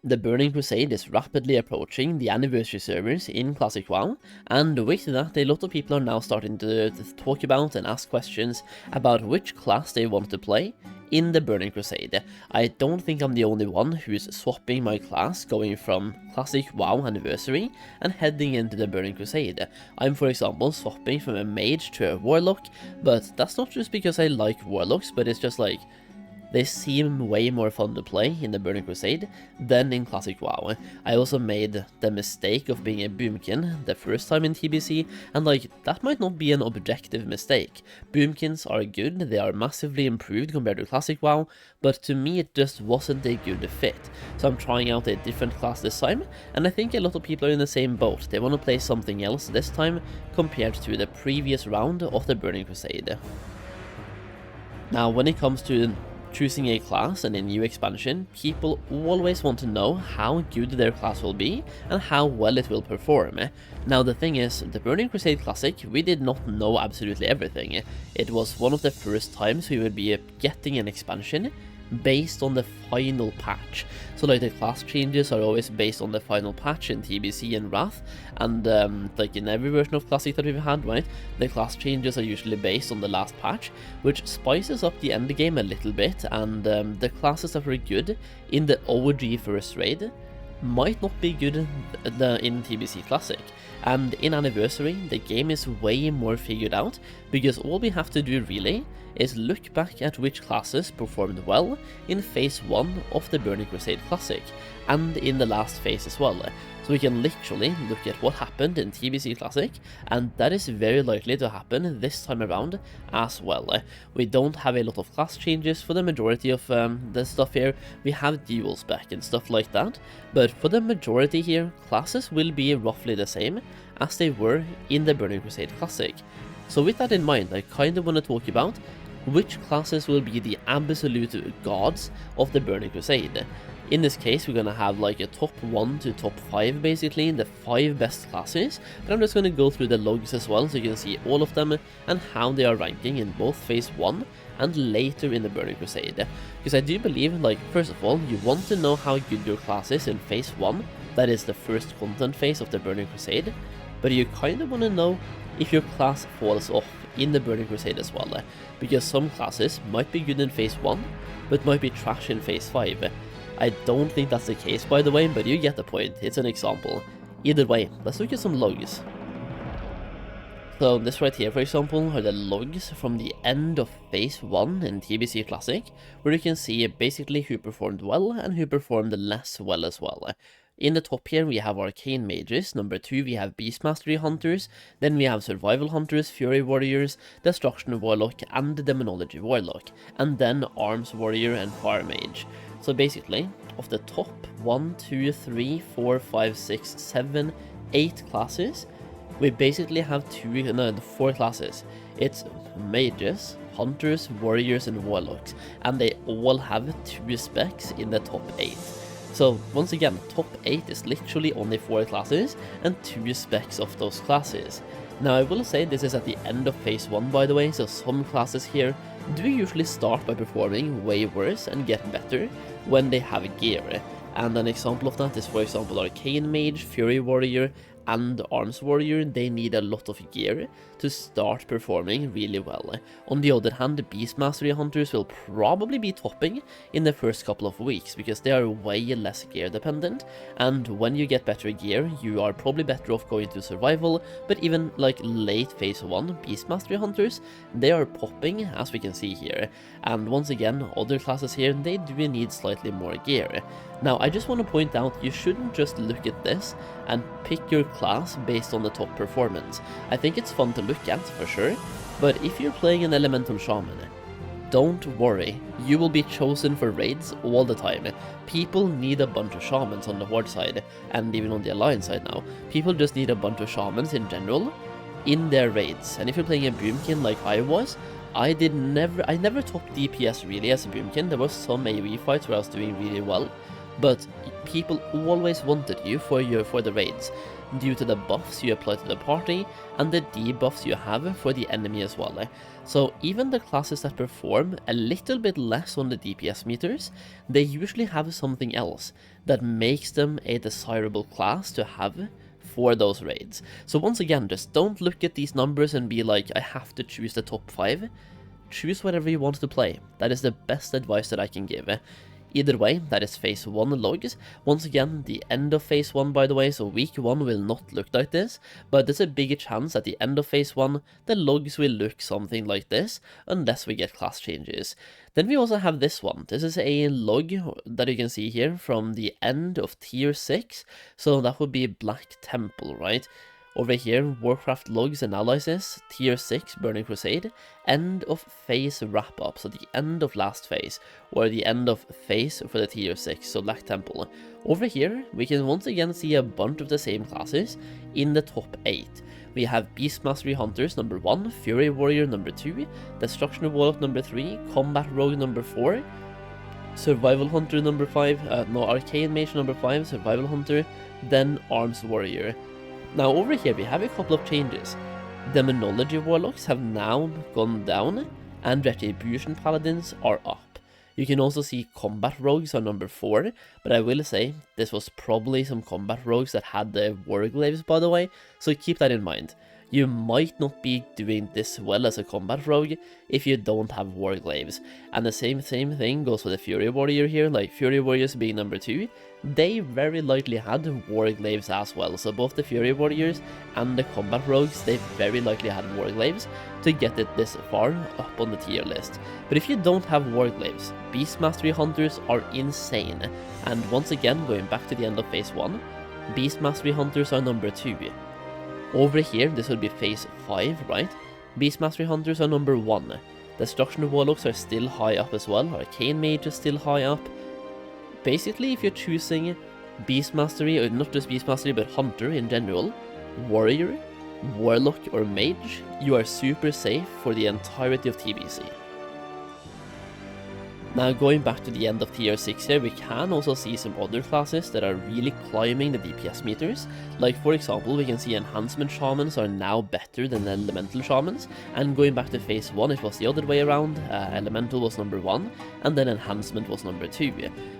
The Burning Crusade is rapidly approaching the anniversary servers in Classic WoW, and with that a lot of people are now starting to talk about and ask questions about which class they want to play in the Burning Crusade. I don't think I'm the only one who's swapping my class, going from Classic WoW Anniversary and heading into the Burning Crusade. I'm, for example, swapping from a mage to a warlock, but that's not just because I like warlocks, but it's just like, they seem way more fun to play in the Burning Crusade than in Classic WoW. I also made the mistake of being a boomkin the first time in TBC, and like, that might not be an objective mistake. Boomkins are good, they are massively improved compared to Classic WoW, but to me it just wasn't a good fit. So I'm trying out a different class this time, and I think a lot of people are in the same boat. They want to play something else this time compared to the previous round of the Burning Crusade. Now, when it comes to choosing a class and a new expansion, people always want to know how good their class will be and how well it will perform. Now the thing is, the Burning Crusade Classic, we did not know absolutely everything. It was one of the first times we would be getting an expansion based on the final patch. So like, the class changes are always based on the final patch in TBC and Wrath, and like in every version of Classic that we've had, right, the class changes are usually based on the last patch, which spices up the end game a little bit, and the classes that were good in the OG first raid might not be good in TBC Classic. And in Anniversary, the game is way more figured out, because all we have to do really is look back at which classes performed well in Phase 1 of the Burning Crusade Classic, and in the last phase as well. So we can literally look at what happened in TBC Classic, and that is very likely to happen this time around as well. We don't have a lot of class changes for the majority of the stuff here. We have dual spec and stuff like that, but for the majority here, classes will be roughly the same as they were in the Burning Crusade Classic. So with that in mind, I kind of want to talk about which classes will be the absolute gods of the Burning Crusade. In this case, we're gonna have like a top 1 to top 5, basically, the 5 best classes, but I'm just gonna go through the logs as well, so you can see all of them and how they are ranking in both Phase 1 and later in the Burning Crusade. Because I do believe, like, first of all, you want to know how good your class is in Phase 1, that is the first content phase of the Burning Crusade, but you kind of want to know if your class falls off in the Burning Crusade as well, because some classes might be good in Phase 1, but might be trash in Phase 5. I don't think that's the case, by the way, but you get the point, it's an example. Either way, let's look at some logs. So this right here, for example, are the logs from the end of Phase 1 in TBC Classic, where you can see basically who performed well and who performed less well as well. In the top here we have Arcane Mages, number 2 we have Beast Mastery Hunters, then we have Survival Hunters, Fury Warriors, Destruction Warlock and Demonology Warlock, and then Arms Warrior and Fire Mage. So basically, of the top 1, 2, 3, 4, 5, 6, 7, 8 classes, we basically have 4 classes. It's Mages, Hunters, Warriors and Warlocks, and they all have 2 specs in the top 8. So once again, top 8 is literally only 4 classes and 2 specs of those classes. Now I will say this is at the end of Phase 1, by the way, so some classes here do usually start by performing way worse and get better when they have gear. And an example of that is, for example, Arcane Mage, Fury Warrior and Arms Warrior. They need a lot of gear to start performing really well. On the other hand, the Beast Mastery Hunters will probably be topping in the first couple of weeks, because they are way less gear dependent, and when you get better gear, you are probably better off going to Survival. But even like late Phase 1 Beast Mastery Hunters, they are popping, as we can see here. And once again, other classes here, they do need slightly more gear. Now, I just want to point out, you shouldn't just look at this and pick your class based on the top performance. I think it's fun to look at, for sure, but if you're playing an Elemental Shaman, don't worry, you will be chosen for raids all the time. People need a bunch of Shamans on the Horde side, and even on the Alliance side now. People just need a bunch of Shamans in general in their raids, and if you're playing a Boomkin like I was, I never topped DPS really as a Boomkin. There was some AoE fights where I was doing really well, but people always wanted you for the raids. due to the buffs you apply to the party and the debuffs you have for the enemy as well. So even the classes that perform a little bit less on the DPS meters, they usually have something else that makes them a desirable class to have for those raids. So once again, just don't look at these numbers and be like, I have to choose the top 5. Choose whatever you want to play. That is the best advice that I can give. Either way, that is phase 1 logs. Once again, the end of phase 1 by the way, so week 1 will not look like this, but there's a bigger chance at the end of phase 1, the logs will look something like this, unless we get class changes. Then we also have this one. This is a log that you can see here from the end of tier 6, so that would be Black Temple, right? Over here, Warcraft logs analysis, tier 6 Burning Crusade, end of phase wrap up, so the end of last phase, or the end of phase for the tier 6, so Black Temple. Over here, we can once again see a bunch of the same classes in the top 8. We have Beast Mastery Hunters number 1, Fury Warrior number 2, Destruction Warlock number 3, Combat Rogue number 4, Survival Hunter number 5, Arcane Mage number 5, Survival Hunter, then Arms Warrior. Now over here we have a couple of changes. Demonology Warlocks have now gone down, and Retribution Paladins are up. You can also see Combat Rogues are number 4, but I will say this was probably some Combat Rogues that had the Warglaives by the way, so keep that in mind. You might not be doing this well as a Combat Rogue if you don't have Warglaives. And the same thing goes with the Fury Warrior here, like Fury Warriors being number 2. They very likely had Warglaives as well, so both the Fury Warriors and the Combat Rogues, they very likely had Warglaives to get it this far up on the tier list. But if you don't have Warglaives, Beast Mastery Hunters are insane. And once again, going back to the end of phase 1, Beast Mastery Hunters are number 2. Over here, this will be phase 5, right? Beast Mastery Hunters are number 1. Destruction Warlocks are still high up as well. Arcane Mage is still high up. Basically, if you're choosing Beast Mastery, or not just Beast Mastery, but Hunter in general, Warrior, Warlock or Mage, you are super safe for the entirety of TBC. Now going back to the end of tier 6 here, we can also see some other classes that are really climbing the DPS meters. Like for example, we can see Enhancement Shamans are now better than Elemental Shamans, and going back to phase 1 it was the other way around. Elemental was number 1 and then Enhancement was number 2.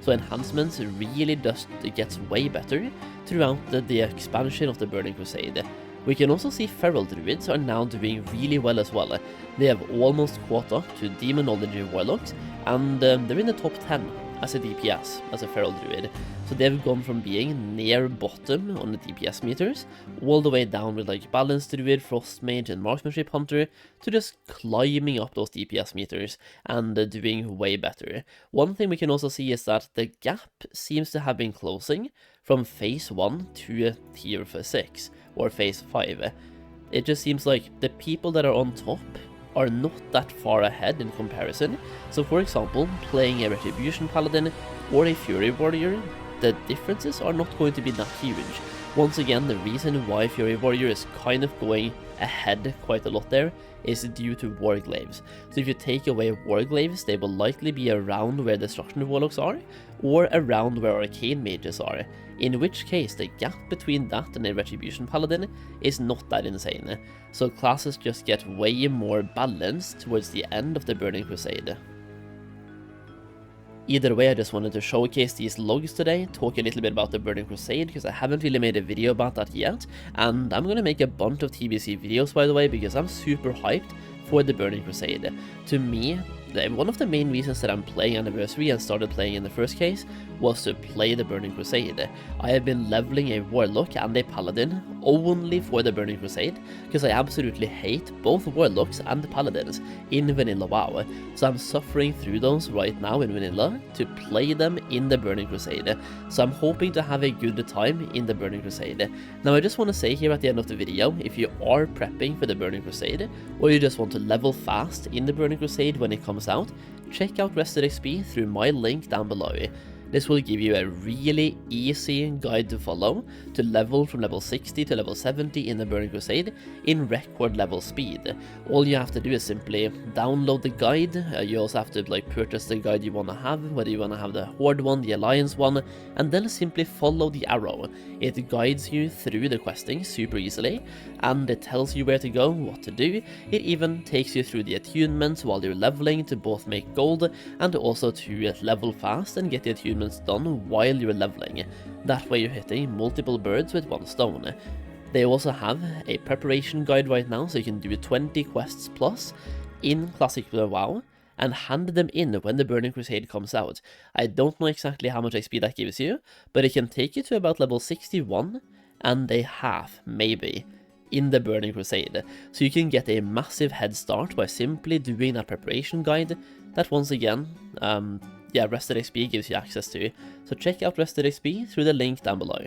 So Enhancements really just gets way better throughout the expansion of the Burning Crusade. We can also see Feral Druids are now doing really well as well. They have almost caught up to Demonology Warlocks, and they're in the top 10 as a DPS, as a Feral Druid. So they've gone from being near bottom on the DPS meters, all the way down with like Balanced Druid, Frost Mage and Marksmanship Hunter, to just climbing up those DPS meters and doing way better. One thing we can also see is that the gap seems to have been closing from phase 1 to tier 6. Or phase 5. It just seems like the people that are on top are not that far ahead in comparison. So for example, playing a Retribution Paladin or a Fury Warrior, the differences are not going to be that huge. Once again, the reason why Fury Warrior is kind of going ahead quite a lot there is due to Warglaives. So if you take away Warglaives, they will likely be around where Destruction Warlocks are, or around where Arcane Mages are, in which case the gap between that and a Retribution Paladin is not that insane. So classes just get way more balanced towards the end of the Burning Crusade. Either way, I just wanted to showcase these logs today, talk a little bit about the Burning Crusade, because I haven't really made a video about that yet, and I'm gonna make a bunch of TBC videos by the way, because I'm super hyped for the Burning Crusade. To me, one of the main reasons that I'm playing Anniversary and started playing in the first case was to play the Burning Crusade. I have been leveling a Warlock and a Paladin only for the Burning Crusade, because I absolutely hate both Warlocks and Paladins in Vanilla WoW. So I'm suffering through those right now in Vanilla to play them in the Burning Crusade. So I'm hoping to have a good time in the Burning Crusade. Now I just want to say here at the end of the video, if you are prepping for the Burning Crusade, or you just want to level fast in the Burning Crusade when it comes out, check out Rested XP through my link down below. This will give you a really easy guide to follow to level from level 60 to level 70 in the Burning Crusade in record level speed. All you have to do is simply download the guide. You also have to purchase the guide you want to have, whether you want to have the Horde one, the Alliance one, and then simply follow the arrow. It guides you through the questing super easily, and it tells you where to go, what to do. It even takes you through the attunements while you're leveling to both make gold and also to level fast and get the attunements done while you're leveling. That way you're hitting multiple birds with one stone. They also have a preparation guide right now, so you can do 20 quests plus in Classic WoW and hand them in when the Burning Crusade comes out. I don't know exactly how much XP that gives you, but it can take you to about level 61 and a half, maybe, in the Burning Crusade. So you can get a massive head start by simply doing that preparation guide that, once again, Rested XP gives you access to. So check out Rested XP through the link down below.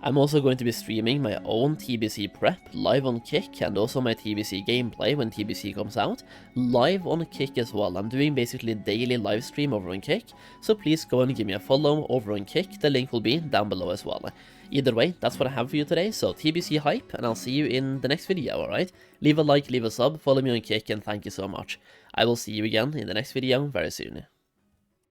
I'm also going to be streaming my own TBC prep live on Kick, and also my TBC gameplay when TBC comes out, live on Kick as well. I'm doing basically daily live stream over on Kick, so please go and give me a follow over on Kick. The link will be down below as well. Either way, that's what I have for you today, so TBC hype, and I'll see you in the next video, alright? Leave a like, leave a sub, follow me on Kick, and thank you so much. I will see you again in the next video very soon.